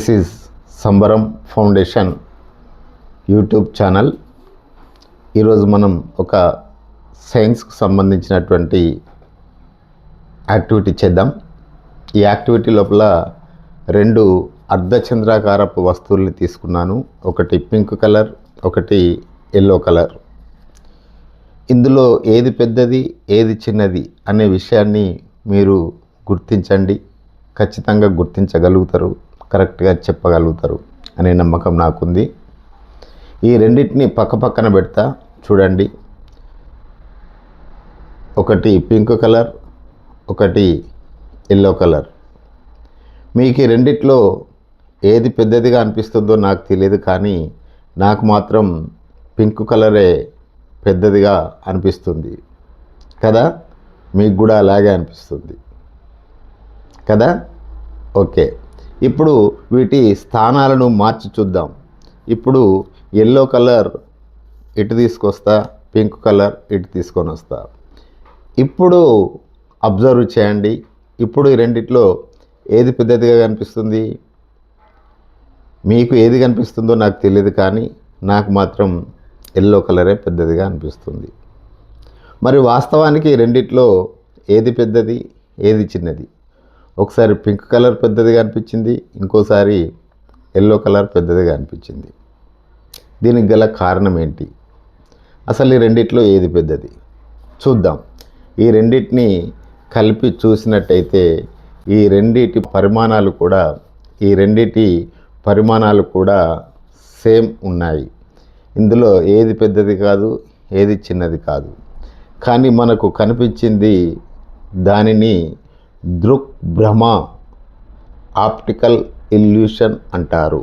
This is సంబరం foundation YouTube channel. ఈరోజు మనం ఒక సైన్స్కు సంబంధించినటువంటి యాక్టివిటీ చేద్దాం. ఈ యాక్టివిటీ లోపల రెండు అర్ధచంద్రాకారపు వస్తువుల్ని తీసుకున్నాను. ఒకటి పింక్ కలర్, ఒకటి ఎల్లో కలర్. ఇందులో ఏది పెద్దది, ఏది చిన్నది అనే విషయాన్ని మీరు గుర్తించండి. ఖచ్చితంగా గుర్తించగలుగుతారు, కరెక్ట్గా చెప్పగలుగుతారు అనే నమ్మకం నాకుంది. ఈ రెండింటిని పక్కపక్కన పెడతా చూడండి. ఒకటి పింక్ కలర్, ఒకటి ఎల్లో కలర్. మీకు ఈ రెండిట్లో ఏది పెద్దదిగా అనిపిస్తుందో నాకు తెలియదు, కానీ నాకు మాత్రం పింక్ కలరే పెద్దదిగా అనిపిస్తుంది కదా. మీకు కూడా అలాగే అనిపిస్తుంది కదా. ఓకే, ఇప్పుడు వీటి స్థానాలను మార్చి చూద్దాం. ఇప్పుడు ఎల్లో కలర్ ఇటు తీసుకొస్తా, పింక్ కలర్ ఇటు తీసుకొని వస్తా. ఇప్పుడు అబ్జర్వ్ చేయండి. ఇప్పుడు ఈ రెండిట్లో ఏది పెద్దదిగా కనిపిస్తుంది? మీకు ఏది కనిపిస్తుందో నాకు తెలియదు, కానీ నాకు మాత్రం ఎల్లో కలరే పెద్దదిగా అనిపిస్తుంది. మరి వాస్తవానికి రెండిట్లో ఏది పెద్దది, ఏది చిన్నది? ఒకసారి పింక్ కలర్ పెద్దదిగా అనిపించింది, ఇంకోసారి ఎల్లో కలర్ పెద్దదిగా అనిపించింది. దీనికి గల కారణం ఏంటి? అసలు ఈ రెండిట్లో ఏది పెద్దది చూద్దాం. ఈ రెండింటిని కలిపి చూసినట్టయితే ఈ రెండిటి పరిమాణాలు కూడా సేమ్ ఉన్నాయి. ఇందులో ఏది పెద్దది కాదు, ఏది చిన్నది కాదు. కానీ మనకు కనిపించింది దానిని దృక్భ్రమ, ఆప్టికల్ ఇల్యూషన్ అంటారు.